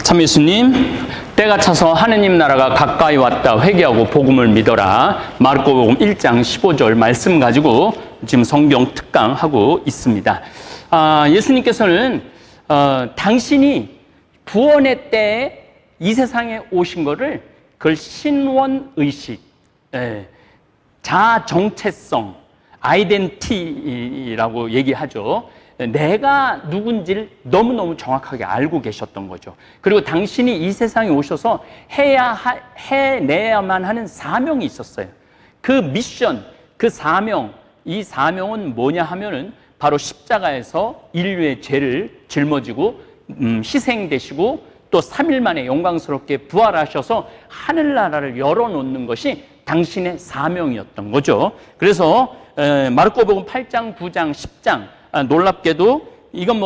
참 예수님, 때가 차서 하느님 나라가 가까이 왔다. 회개하고 복음을 믿어라. 마르코복음 1장 15절 말씀 가지고 지금 성경 특강하고 있습니다. 예수님께서는 당신이 구원의 때에 이 세상에 오신 거를 그걸 신원의식, 자정체성, 아이덴티티라고 얘기하죠. 내가 누군지를 너무너무 정확하게 알고 계셨던 거죠. 그리고 당신이 이 세상에 오셔서 해내야만 하는 사명이 있었어요. 그 미션, 그 사명, 이 사명은 뭐냐 하면은 바로 십자가에서 인류의 죄를 짊어지고 희생되시고 또 3일 만에 영광스럽게 부활하셔서 하늘나라를 열어놓는 것이 당신의 사명이었던 거죠. 그래서 마르코복음 8장, 9장, 10장 놀랍게도 이건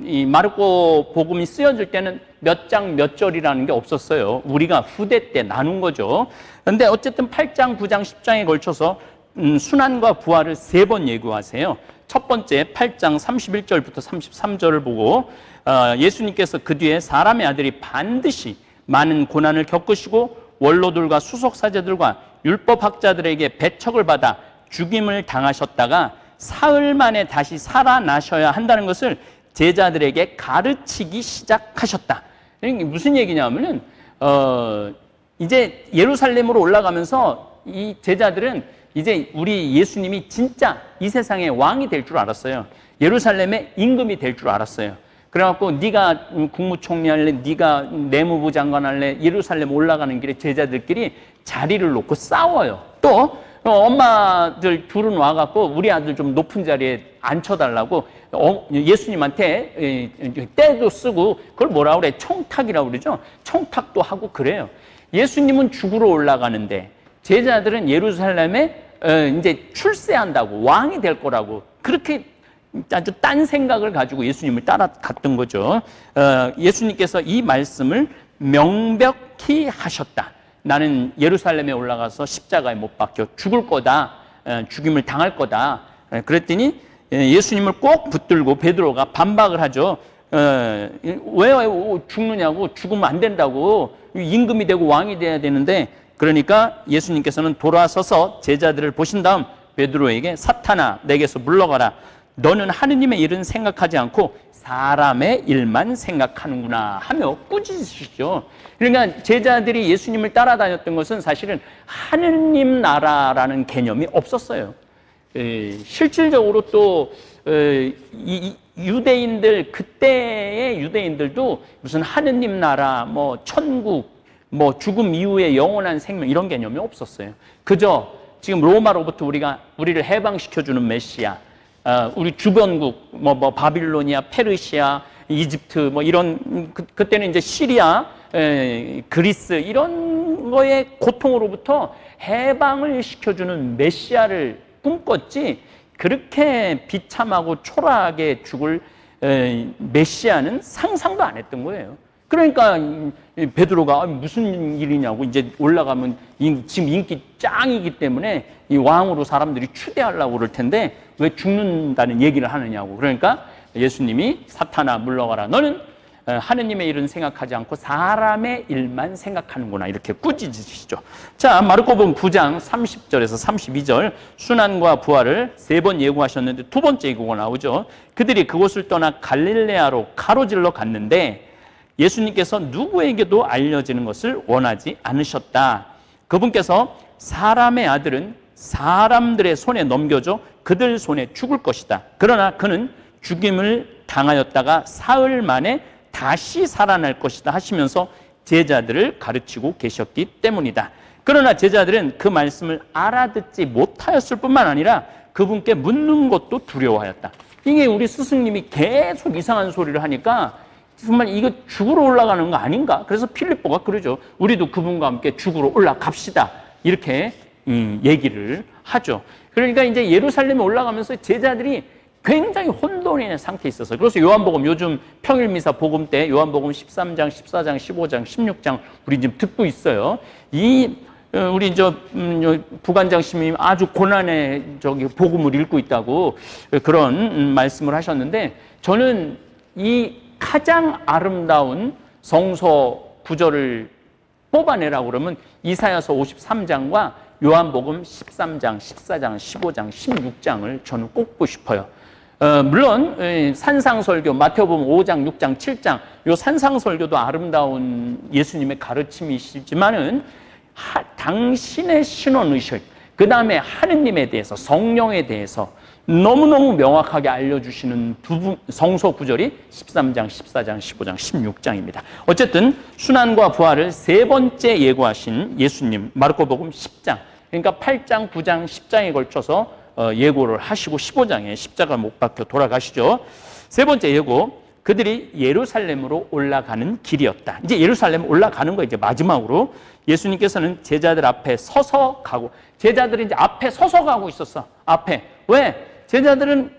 이 마르코 복음이 쓰여질 때는 몇 장 몇 절이라는 게 없었어요. 우리가 후대 때 나눈 거죠. 그런데 어쨌든 8장, 9장, 10장에 걸쳐서 순환과 부활을 3번 예고하세요. 첫 번째 8장 31절부터 33절을 보고 예수님께서 그 뒤에 사람의 아들이 반드시 많은 고난을 겪으시고 원로들과 수석사제들과 율법학자들에게 배척을 받아 죽임을 당하셨다가 사흘 만에 다시 살아나셔야 한다는 것을 제자들에게 가르치기 시작하셨다. 이게 무슨 얘기냐면은 이제 예루살렘으로 올라가면서 이 제자들은 이제 우리 예수님이 진짜 이 세상의 왕이 될 줄 알았어요. 예루살렘의 임금이 될 줄 알았어요. 그래갖고 네가 국무총리 할래, 네가 내무부 장관 할래, 예루살렘 올라가는 길에 제자들끼리 자리를 놓고 싸워요. 또 엄마들 둘은 와갖고 우리 아들 좀 높은 자리에 앉혀달라고 예수님한테 때도 쓰고 그걸 뭐라 그래? 청탁이라고 그러죠. 청탁도 하고 그래요. 예수님은 죽으러 올라가는데 제자들은 예루살렘에 이제 출세한다고 왕이 될 거라고 그렇게 아주 딴 생각을 가지고 예수님을 따라갔던 거죠. 예수님께서 이 말씀을 명백히 하셨다. 나는 예루살렘에 올라가서 십자가에 못 박혀 죽을 거다. 죽임을 당할 거다. 그랬더니 예수님을 꼭 붙들고 베드로가 반박을 하죠. 왜 죽느냐고. 죽으면 안 된다고. 임금이 되고 왕이 돼야 되는데 그러니까 예수님께서는 돌아서서 제자들을 보신 다음 베드로에게 사탄아 내게서 물러가라. 너는 하느님의 일은 생각하지 않고 사람의 일만 생각하는구나 하며 꾸짖으시죠. 그러니까 제자들이 예수님을 따라다녔던 것은 사실은 하느님 나라라는 개념이 없었어요. 실질적으로 또 유대인들 그때의 유대인들도 무슨 하느님 나라, 뭐 천국, 뭐 죽음 이후의 영원한 생명 이런 개념이 없었어요. 그저 지금 로마로부터 우리를 해방시켜주는 메시아, 우리 주변국 뭐 바빌로니아, 페르시아, 이집트 뭐 이런 그때는 이제 시리아, 그리스 이런 거의 고통으로부터 해방을 시켜주는 메시아를 꿈꿨지 그렇게 비참하고 초라하게 죽을 메시아는 상상도 안 했던 거예요. 그러니까 베드로가 무슨 일이냐고 이제 올라가면 지금 인기 짱이기 때문에 이 왕으로 사람들이 추대하려고 그럴 텐데 왜 죽는다는 얘기를 하느냐고. 그러니까 예수님이 사탄아 물러가라. 너는 하느님의 일은 생각하지 않고 사람의 일만 생각하는구나. 이렇게 꾸짖으시죠. 자, 마르코복음 9장 30절에서 32절 순환과 부활을 3번 예고하셨는데 두 번째 예고가 나오죠. 그들이 그곳을 떠나 갈릴레아로 가로질러 갔는데 예수님께서 누구에게도 알려지는 것을 원하지 않으셨다. 그분께서 사람의 아들은 사람들의 손에 넘겨져 그들 손에 죽을 것이다. 그러나 그는 죽임을 당하였다가 사흘 만에 다시 살아날 것이다 하시면서 제자들을 가르치고 계셨기 때문이다. 그러나 제자들은 그 말씀을 알아듣지 못하였을 뿐만 아니라 그분께 묻는 것도 두려워하였다. 이게 우리 스승님이 계속 이상한 소리를 하니까 정말 이거 죽으러 올라가는 거 아닌가? 그래서 필립보가 그러죠. 우리도 그분과 함께 죽으러 올라갑시다. 이렇게 얘기를 하죠. 그러니까 이제 예루살렘에 올라가면서 제자들이 굉장히 혼돈의 상태에 있었어요. 그래서 요한복음 요즘 평일미사 복음 때 요한복음 13장, 14장, 15장, 16장 우리 지금 듣고 있어요. 우리 부관장 스님이 아주 고난의 복음을 읽고 있다고 그런 말씀을 하셨는데 저는 이 가장 아름다운 성서 구절을 뽑아내라고 그러면 이사야서 53장과 요한복음 13장, 14장, 15장, 16장을 저는 꼽고 싶어요. 물론 산상설교, 마태복음 5장, 6장, 7장 요 산상설교도 아름다운 예수님의 가르침이시지만은 당신의 신원의식, 그 다음에 하느님에 대해서, 성령에 대해서 너무너무 명확하게 알려주시는 성서 구절이 13장, 14장, 15장, 16장입니다. 어쨌든 순환과 부활을 세 번째 예고하신 예수님, 마르코복음 10장, 그러니까 8장, 9장, 10장에 걸쳐서 예고를 하시고 15장에 십자가 못 박혀 돌아가시죠. 세 번째 예고, 그들이 예루살렘으로 올라가는 길이었다. 이제 예루살렘 올라가는 거 이제 마지막으로 예수님께서는 제자들 앞에 서서 가고, 제자들이 이제 앞에 서서 가고 있었어. 앞에. 왜? 제자들은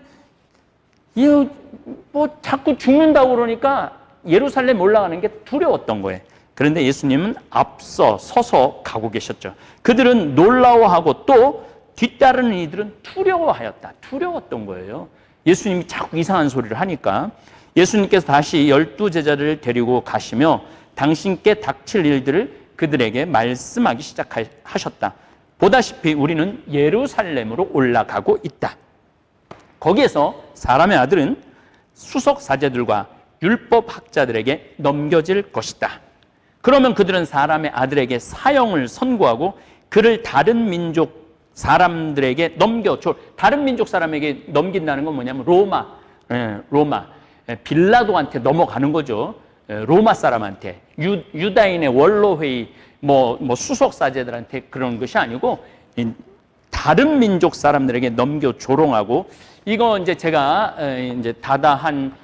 자꾸 죽는다고 그러니까 예루살렘 올라가는 게 두려웠던 거예요. 그런데 예수님은 앞서 서서 가고 계셨죠. 그들은 놀라워하고 또 뒤따르는 이들은 두려워하였다. 두려웠던 거예요. 예수님이 자꾸 이상한 소리를 하니까. 예수님께서 다시 12 제자를 데리고 가시며 당신께 닥칠 일들을 그들에게 말씀하기 시작하셨다. 보다시피 우리는 예루살렘으로 올라가고 있다. 거기에서 사람의 아들은 수석 사제들과 율법 학자들에게 넘겨질 것이다. 그러면 그들은 사람의 아들에게 사형을 선고하고 그를 다른 민족 사람들에게 넘겨줘. 다른 민족 사람에게 넘긴다는 건 뭐냐면 로마 빌라도한테 넘어가는 거죠. 로마 사람한테, 유다인의 원로회의, 수석 사제들한테 그런 것이 아니고 다른 민족 사람들에게 넘겨 조롱하고, 이거 이제 제가 이제 다다한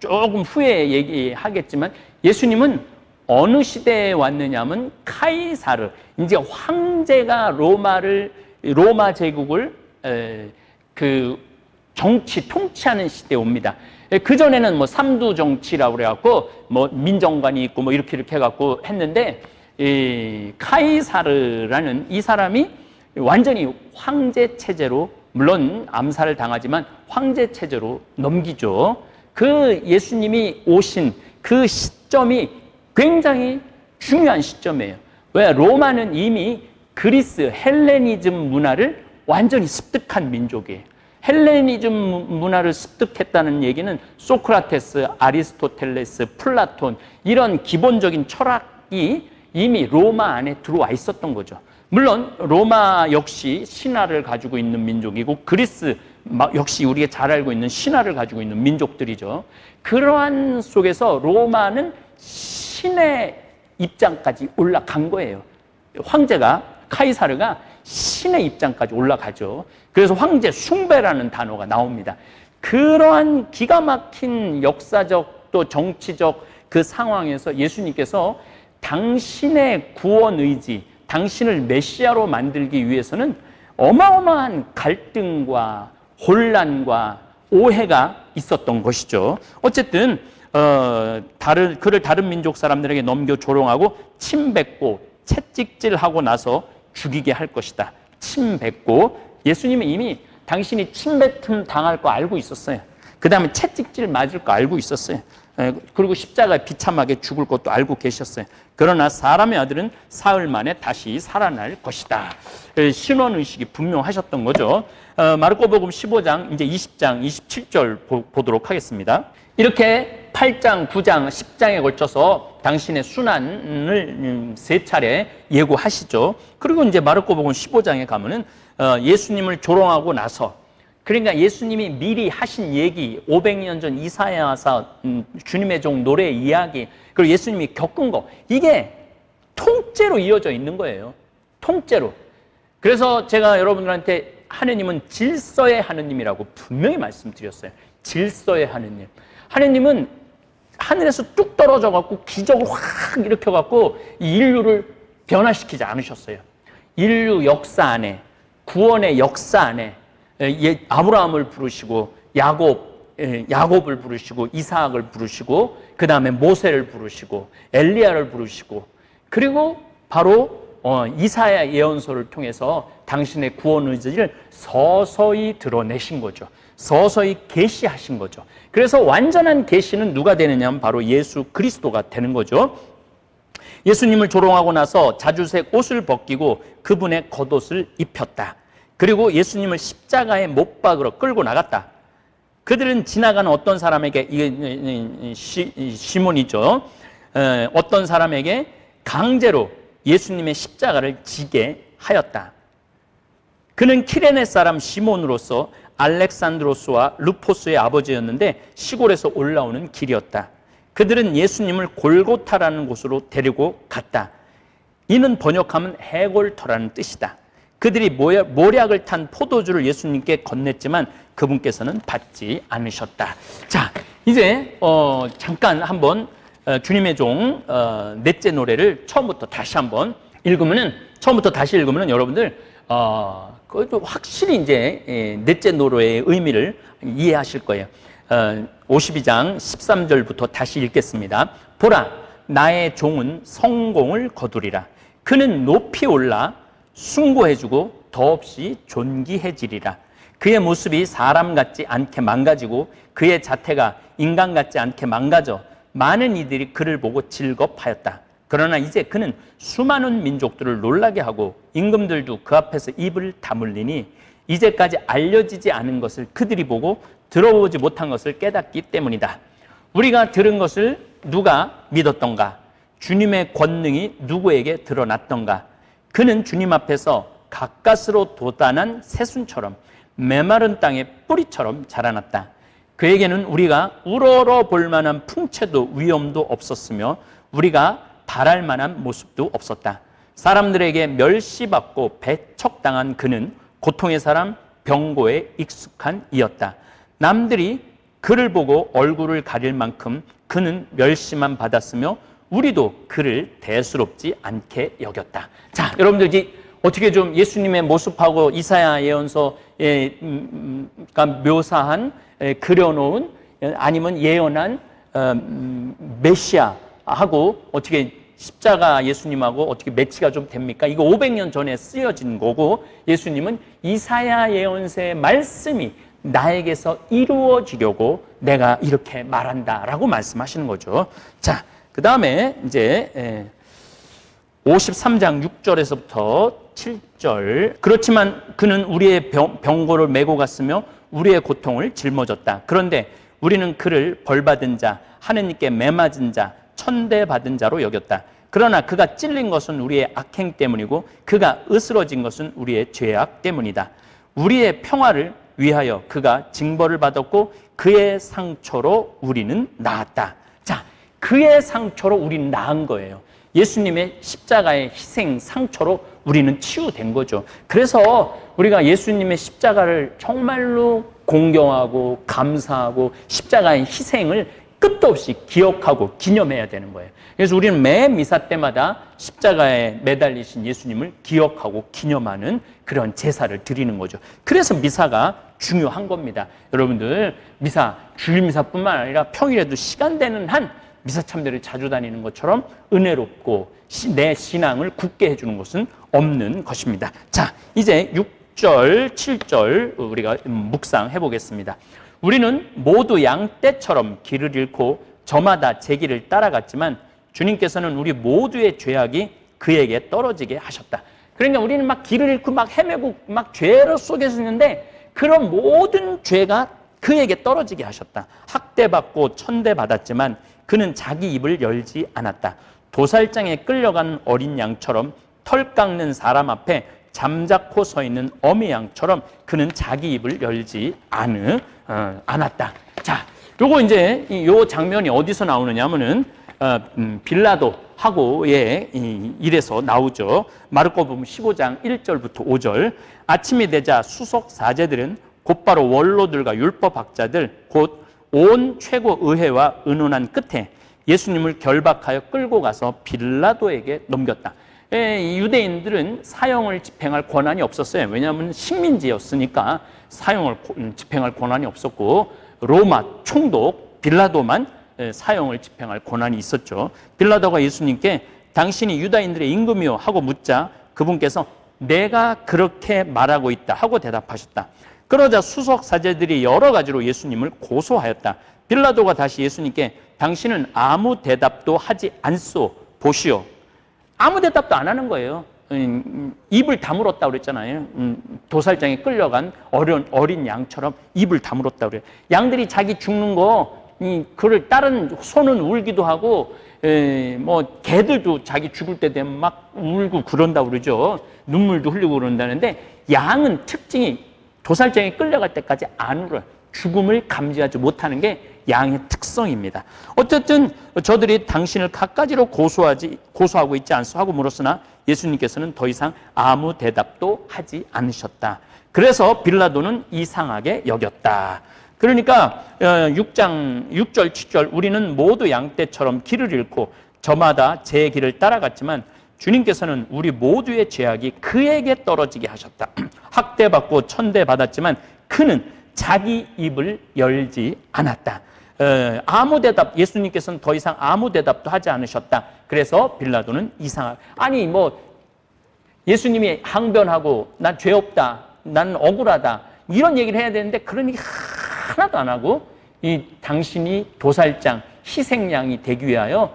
조금 후에 얘기하겠지만 예수님은 어느 시대에 왔느냐면 카이사르, 이제 황제가 로마 제국을 정치 통치하는 시대에 옵니다. 그 전에는 삼두 정치라고 그래갖고 민정관이 있고 이렇게 해갖고 했는데, 카이사르라는 이 사람이 완전히 황제 체제로, 물론 암살을 당하지만 황제 체제로 넘기죠. 그 예수님이 오신 그 시점이 굉장히 중요한 시점이에요. 왜? 로마는 이미 그리스 헬레니즘 문화를 완전히 습득한 민족이에요. 헬레니즘 문화를 습득했다는 얘기는 소크라테스, 아리스토텔레스, 플라톤 이런 기본적인 철학이 이미 로마 안에 들어와 있었던 거죠. 물론 로마 역시 신화를 가지고 있는 민족이고 그리스 역시 우리가 잘 알고 있는 신화를 가지고 있는 민족들이죠. 그러한 속에서 로마는 신의 입장까지 올라간 거예요. 황제가, 카이사르가 신의 입장까지 올라가죠. 그래서 황제 숭배라는 단어가 나옵니다. 그러한 기가 막힌 역사적 또 정치적 그 상황에서 예수님께서 당신의 구원 의지, 당신을 메시아로 만들기 위해서는 어마어마한 갈등과 혼란과 오해가 있었던 것이죠. 어쨌든 그를 다른 민족 사람들에게 넘겨 조롱하고 침뱉고 채찍질하고 나서 죽이게 할 것이다. 침뱉고, 예수님은 이미 당신이 침뱉음 당할 거 알고 있었어요. 그 다음에 채찍질 맞을 거 알고 있었어요. 그리고 십자가에 비참하게 죽을 것도 알고 계셨어요. 그러나 사람의 아들은 사흘 만에 다시 살아날 것이다. 신원의식이 분명하셨던 거죠. 마르코복음 15장, 이제 20장, 27절 보도록 하겠습니다. 이렇게 8장, 9장, 10장에 걸쳐서 당신의 순환을 세 차례 예고하시죠. 그리고 이제 마르코복음 15장에 가면은 예수님을 조롱하고 나서, 그러니까 예수님이 미리 하신 얘기, 500년 전 이사야서 주님의 종 노래 이야기, 그리고 예수님이 겪은 거, 이게 통째로 이어져 있는 거예요. 통째로. 그래서 제가 여러분들한테 하느님은 질서의 하느님이라고 분명히 말씀드렸어요. 질서의 하느님. 하느님은 하늘에서 뚝 떨어져 갖고 기적을 확 일으켜 갖고 인류를 변화시키지 않으셨어요. 인류 역사 안에, 구원의 역사 안에 아브라함을 부르시고 야곱을 부르시고 이삭을 부르시고 그 다음에 모세를 부르시고 엘리야를 부르시고, 그리고 바로 이사야 예언서를 통해서 당신의 구원 의지를 서서히 드러내신 거죠. 서서히 계시하신 거죠. 그래서 완전한 계시는 누가 되느냐 하면 바로 예수 그리스도가 되는 거죠. 예수님을 조롱하고 나서 자주색 옷을 벗기고 그분의 겉옷을 입혔다. 그리고 예수님을 십자가에 못 박으러 끌고 나갔다. 그들은 지나가는 어떤 사람에게, 이게 시몬이죠, 어떤 사람에게 강제로 예수님의 십자가를 지게 하였다. 그는 키레네 사람 시몬으로서 알렉산드로스와 루포스의 아버지였는데 시골에서 올라오는 길이었다. 그들은 예수님을 골고타라는 곳으로 데리고 갔다. 이는 번역하면 해골터라는 뜻이다. 그들이 모략을 탄 포도주를 예수님께 건넸지만 그분께서는 받지 않으셨다. 자, 이제 잠깐 한번 주님의 종 넷째 노래를 처음부터 다시 한번 읽으면은, 처음부터 다시 읽으면은 여러분들 그것도 확실히 이제 넷째 노래의 의미를 이해하실 거예요. 52장 13절부터 다시 읽겠습니다. 보라, 나의 종은 성공을 거두리라. 그는 높이 올라 숭고해지고 더없이 존귀해지리라. 그의 모습이 사람 같지 않게 망가지고 그의 자태가 인간 같지 않게 망가져 많은 이들이 그를 보고 즐겁하였다. 그러나 이제 그는 수많은 민족들을 놀라게 하고 임금들도 그 앞에서 입을 다물리니 이제까지 알려지지 않은 것을 그들이 보고 들어보지 못한 것을 깨닫기 때문이다. 우리가 들은 것을 누가 믿었던가? 주님의 권능이 누구에게 드러났던가? 그는 주님 앞에서 가까스로 돋아난 새순처럼 메마른 땅의 뿌리처럼 자라났다. 그에게는 우리가 우러러 볼 만한 풍채도 위엄도 없었으며 우리가 바랄 만한 모습도 없었다. 사람들에게 멸시받고 배척당한 그는 고통의 사람, 병고에 익숙한 이였다. 남들이 그를 보고 얼굴을 가릴 만큼 그는 멸시만 받았으며 우리도 그를 대수롭지 않게 여겼다. 자, 여러분들 이제 어떻게 좀 예수님의 모습하고 이사야 예언서에 묘사한, 그려놓은, 아니면 예언한 메시아하고 어떻게 십자가 예수님하고 어떻게 매치가 좀 됩니까? 이거 500년 전에 쓰여진 거고, 예수님은 이사야 예언서의 말씀이 나에게서 이루어지려고 내가 이렇게 말한다라고 말씀하시는 거죠. 자, 그 다음에 이제 53장 6절에서부터 7절. 그렇지만 그는 우리의 병고를 메고 갔으며 우리의 고통을 짊어졌다. 그런데 우리는 그를 벌받은 자, 하느님께 매맞은 자, 천대받은 자로 여겼다. 그러나 그가 찔린 것은 우리의 악행 때문이고 그가 으스러진 것은 우리의 죄악 때문이다. 우리의 평화를 위하여 그가 징벌을 받았고 그의 상처로 우리는 나았다. 자, 그의 상처로 우리는 나은 거예요. 예수님의 십자가의 희생 상처로 우리는 치유된 거죠. 그래서 우리가 예수님의 십자가를 정말로 공경하고 감사하고 십자가의 희생을 끝도 없이 기억하고 기념해야 되는 거예요. 그래서 우리는 매 미사 때마다 십자가에 매달리신 예수님을 기억하고 기념하는 그런 제사를 드리는 거죠. 그래서 미사가 중요한 겁니다. 여러분들, 미사, 주일 미사뿐만 아니라 평일에도 시간 되는 한 미사 참배를 자주 다니는 것처럼 은혜롭고 내 신앙을 굳게 해주는 것은 없는 것입니다. 자, 이제 6절, 7절 우리가 묵상해 보겠습니다. 우리는 모두 양떼처럼 길을 잃고 저마다 제 길을 따라갔지만 주님께서는 우리 모두의 죄악이 그에게 떨어지게 하셨다. 그러니까 우리는 막 길을 잃고 막 헤매고 막 죄로 속에서 있는데 그런 모든 죄가 그에게 떨어지게 하셨다. 학대받고 천대받았지만 그는 자기 입을 열지 않았다. 도살장에 끌려간 어린 양처럼 털 깎는 사람 앞에 잠자코 서 있는 어미 양처럼 그는 자기 입을 열지 않았다. 자, 요거 이제 요 장면이 어디서 나오느냐 하면은 빌라도하고의 일에서 나오죠. 마르코복음 15장 1절부터 5절. 아침이 되자 수석 사제들은 곧바로 원로들과 율법학자들 곧 온 최고 의회와 의논한 끝에 예수님을 결박하여 끌고 가서 빌라도에게 넘겼다. 유대인들은 사형을 집행할 권한이 없었어요. 왜냐하면 식민지였으니까 사형을 집행할 권한이 없었고 로마 총독 빌라도만 사형을 집행할 권한이 있었죠. 빌라도가 예수님께 당신이 유다인들의 임금이요 하고 묻자 그분께서 내가 그렇게 말하고 있다 하고 대답하셨다. 그러자 수석 사제들이 여러 가지로 예수님을 고소하였다. 빌라도가 다시 예수님께 당신은 아무 대답도 하지 않소 보시오. 아무 대답도 안 하는 거예요. 입을 다물었다고 그랬잖아요. 도살장에 끌려간 어린 양처럼 입을 다물었다고 그래요. 양들이 자기 죽는 거 그를 다른 소는 울기도 하고 뭐 개들도 자기 죽을 때 되면 막 울고 그런다고 그러죠. 눈물도 흘리고 그런다는데 양은 특징이 도살장에 끌려갈 때까지 안 울어요. 죽음을 감지하지 못하는 게 양의 특성입니다. 어쨌든 저들이 당신을 갖가지로 고소하고 있지 않소 하고 물었으나 예수님께서는 더 이상 아무 대답도 하지 않으셨다. 그래서 빌라도는 이상하게 여겼다. 그러니까 6장 6절 7절 우리는 모두 양떼처럼 길을 잃고 저마다 제 길을 따라갔지만 주님께서는 우리 모두의 죄악이 그에게 떨어지게 하셨다. 학대받고 천대받았지만 그는 자기 입을 열지 않았다. 아무 대답, 예수님께서는 더 이상 아무 대답도 하지 않으셨다. 그래서 빌라도는 아니 뭐 예수님이 항변하고 난 죄 없다, 나는 억울하다 이런 얘기를 해야 되는데 그런 얘기 하나도 안 하고 당신이 도살장 희생양이 되기 위하여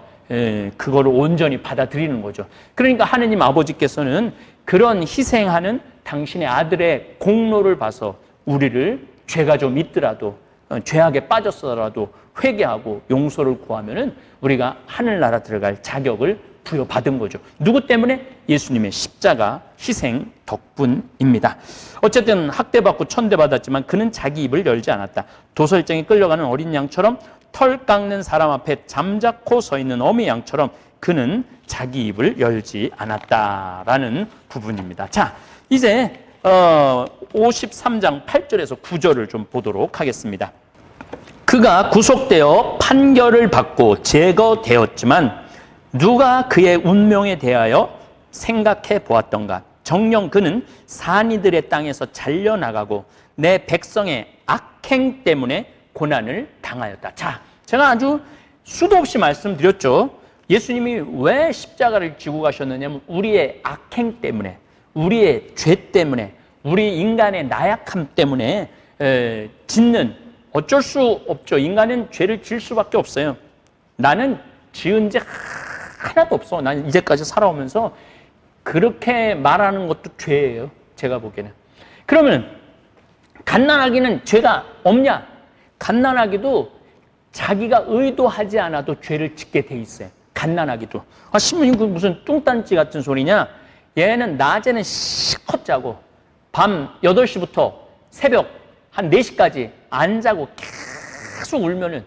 그거를 온전히 받아들이는 거죠. 그러니까 하느님 아버지께서는 그런 희생하는 당신의 아들의 공로를 봐서 우리를 죄가 좀 있더라도 죄악에 빠졌더라도 회개하고 용서를 구하면은 우리가 하늘나라 들어갈 자격을 부여받은 거죠. 누구 때문에? 예수님의 십자가 희생 덕분입니다. 어쨌든 학대받고 천대받았지만 그는 자기 입을 열지 않았다. 도살장에 끌려가는 어린 양처럼 털 깎는 사람 앞에 잠자코 서 있는 어미 양처럼 그는 자기 입을 열지 않았다라는 부분입니다. 자, 이제 53장 8절에서 9절을 좀 보도록 하겠습니다. 그가 구속되어 판결을 받고 제거되었지만 누가 그의 운명에 대하여 생각해 보았던가? 정녕 그는 산이들의 땅에서 잘려나가고 내 백성의 악행 때문에 고난을 당하였다. 자, 제가 아주 수도 없이 말씀드렸죠. 예수님이 왜 십자가를 지고 가셨느냐면 우리의 악행 때문에, 우리의 죄 때문에, 우리 인간의 나약함 때문에 짓는, 어쩔 수 없죠. 인간은 죄를 지을 수밖에 없어요. 나는 지은 죄 하나도 없어. 난 이제까지 살아오면서 그렇게 말하는 것도 죄예요. 제가 보기에는. 그러면 갓난아기는 죄가 없냐? 갓난아기도 자기가 의도하지 않아도 죄를 짓게 돼 있어요. 갓난아기도. 신부님 그 무슨 뚱딴지 같은 소리냐? 얘는 낮에는 실컷 자고 밤 8시부터 새벽 한 4시까지 안 자고 계속 울면은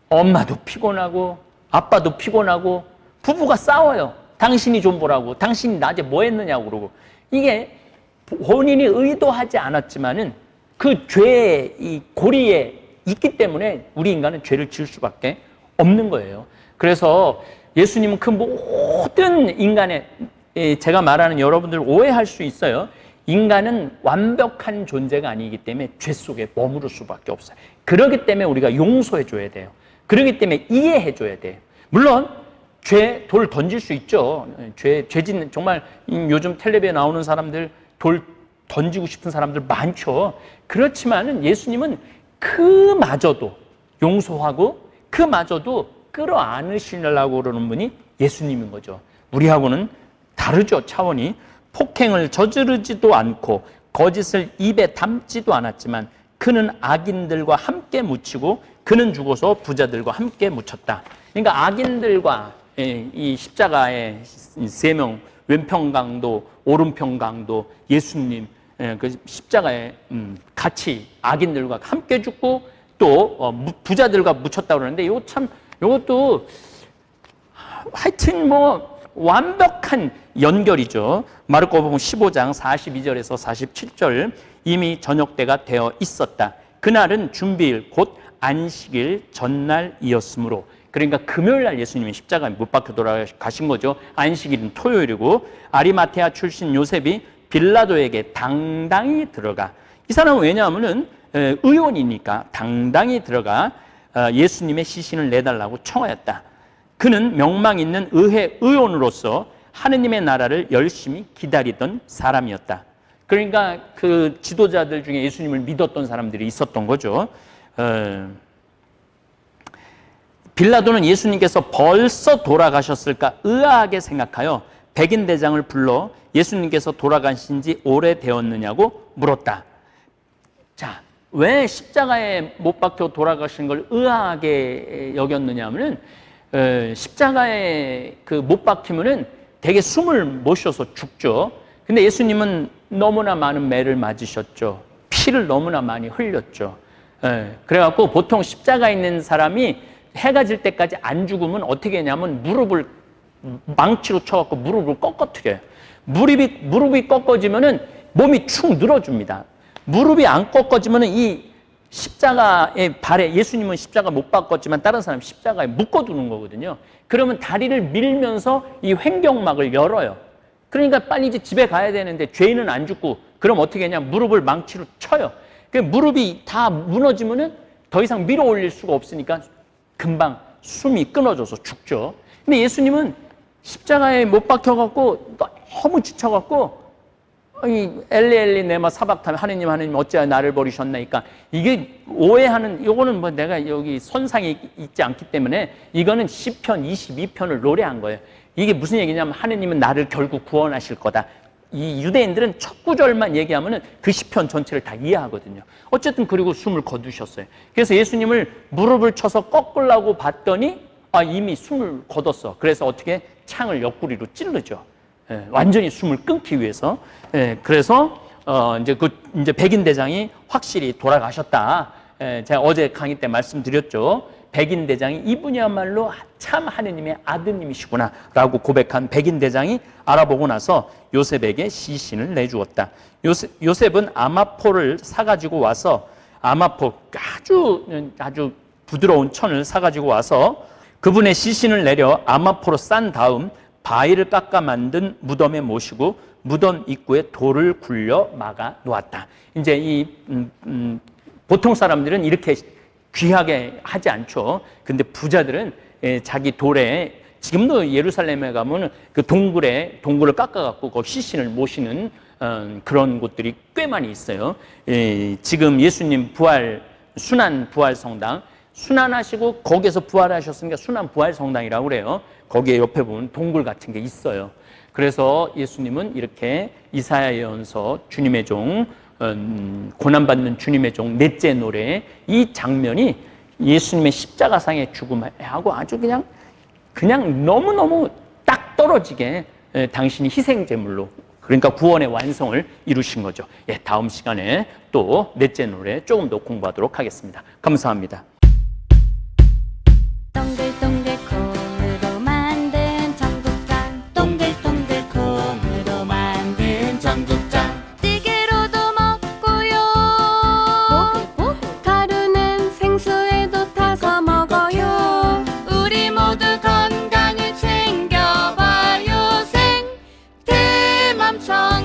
엄마도 피곤하고 아빠도 피곤하고 부부가 싸워요. 당신이 좀 보라고, 당신이 낮에 뭐 했느냐고 그러고. 이게 본인이 의도하지 않았지만은 그 죄의 이 고리에 있기 때문에 우리 인간은 죄를 지을 수밖에 없는 거예요. 그래서 예수님은 그 모든 인간의, 제가 말하는 여러분들 오해할 수 있어요. 인간은 완벽한 존재가 아니기 때문에 죄 속에 머무를 수밖에 없어요. 그렇기 때문에 우리가 용서해 줘야 돼요. 그렇기 때문에 이해해 줘야 돼요. 물론 돌 던질 수 있죠. 죄 짓는, 정말 요즘 텔레비에 나오는 사람들 돌 던지고 싶은 사람들 많죠. 그렇지만은 예수님은 그마저도 용서하고 그마저도 끌어안으시려고 그러는 분이 예수님인 거죠. 우리하고는 다르죠, 차원이. 폭행을 저지르지도 않고 거짓을 입에 담지도 않았지만 그는 악인들과 함께 묻히고 그는 죽어서 부자들과 함께 묻혔다. 그러니까 악인들과 이 십자가의 3명, 왼편 강도, 오른편 강도, 예수님, 그 십자가에 같이 악인들과 함께 죽고 또 부자들과 묻혔다고 그러는데 이것도 하여튼 뭐 완벽한 연결이죠. 마르코복음 15장 42절에서 47절 이미 저녁 때가 되어 있었다. 그날은 준비일 곧 안식일 전날이었으므로, 그러니까 금요일 날 예수님이 십자가에 못 박혀 돌아가신 거죠. 안식일은 토요일이고 아리마테아 출신 요셉이 빌라도에게 당당히 들어가, 이 사람은 왜냐하면은 의원이니까 당당히 들어가 예수님의 시신을 내달라고 청하였다. 그는 명망 있는 의회 의원으로서 하느님의 나라를 열심히 기다리던 사람이었다. 그러니까 그 지도자들 중에 예수님을 믿었던 사람들이 있었던 거죠. 빌라도는 예수님께서 벌써 돌아가셨을까 의아하게 생각하여 백인 대장을 불러 예수님께서 돌아가신 지 오래되었느냐고 물었다. 자, 왜 십자가에 못 박혀 돌아가신 걸 의아하게 여겼느냐 하면은 십자가에 그 못 박히면은 되게 숨을 못 쉬어서 죽죠. 근데 예수님은 너무나 많은 매를 맞으셨죠. 피를 너무나 많이 흘렸죠. 그래갖고 보통 십자가에 있는 사람이 해가 질 때까지 안 죽으면 어떻게 하냐면 무릎을 망치로 쳐갖고 무릎을 꺾어뜨려요. 무릎이 꺾어지면은 몸이 축 늘어줍니다. 무릎이 안 꺾어지면은 이 십자가의 발에, 예수님은 십자가 못 바꿨지만 다른 사람 십자가에 묶어두는 거거든요. 그러면 다리를 밀면서 이 횡격막을 열어요. 그러니까 빨리 이제 집에 가야 되는데 죄인은 안 죽고, 그럼 어떻게 하냐, 무릎을 망치로 쳐요. 그 무릎이 다 무너지면은 더 이상 밀어 올릴 수가 없으니까 금방 숨이 끊어져서 죽죠. 근데 예수님은 십자가에 못 박혀갖고 너무 지쳐갖고 엘리 엘리 네마 사박타면 하느님 어찌하여 나를 버리셨나니까, 이게 오해하는, 요거는 뭐 내가 여기 선상에 있지 않기 때문에 이거는 시편 22편을 노래한 거예요. 이게 무슨 얘기냐면 하느님은 나를 결국 구원하실 거다. 이 유대인들은 첫 구절만 얘기하면은 그 시편 전체를 다 이해하거든요. 어쨌든 그리고 숨을 거두셨어요. 그래서 예수님을 무릎을 쳐서 꺾으려고 봤더니 이미 숨을 거뒀어. 그래서 어떻게 창을 옆구리로 찌르죠. 완전히 숨을 끊기 위해서. 그래서 이제 백인 대장이 확실히 돌아가셨다. 제가 어제 강의 때 말씀드렸죠. 백인 대장이 이분이야말로 참 하느님의 아드님이시구나라고 고백한 백인 대장이 알아보고 나서 요셉에게 시신을 내주었다. 요셉은 아마포를 사가지고 와서, 아마포 아주 부드러운 천을 사가지고 와서 그분의 시신을 내려 아마포로 싼 다음 바위를 깎아 만든 무덤에 모시고 무덤 입구에 돌을 굴려 막아 놓았다. 이제 보통 사람들은 이렇게 귀하게 하지 않죠. 근데 부자들은 자기 돌에, 지금도 예루살렘에 가면 그 동굴을 깎아갖고 그 시신을 모시는 그런 곳들이 꽤 많이 있어요. 지금 예수님 순환 부활 성당, 순환하시고 거기에서 부활하셨으니까 순환 부활 성당이라고 그래요. 거기에 옆에 보면 동굴 같은 게 있어요. 그래서 예수님은 이렇게 이사야 예언서 주님의 종, 고난받는 주님의 종 넷째 노래, 이 장면이 예수님의 십자가상의 죽음하고 아주 그냥 너무너무 딱 떨어지게 당신이 희생제물로, 그러니까 구원의 완성을 이루신 거죠. 다음 시간에 또 넷째 노래 조금 더 공부하도록 하겠습니다. 감사합니다. 동글동글 콩으로 만든 청국장, 동글동글 콩으로 만든 청국장, 찌개로도 먹고요. 가루는 생수에도 타서 먹어요. 우리 모두 건강을 챙겨봐요. 생태맘 청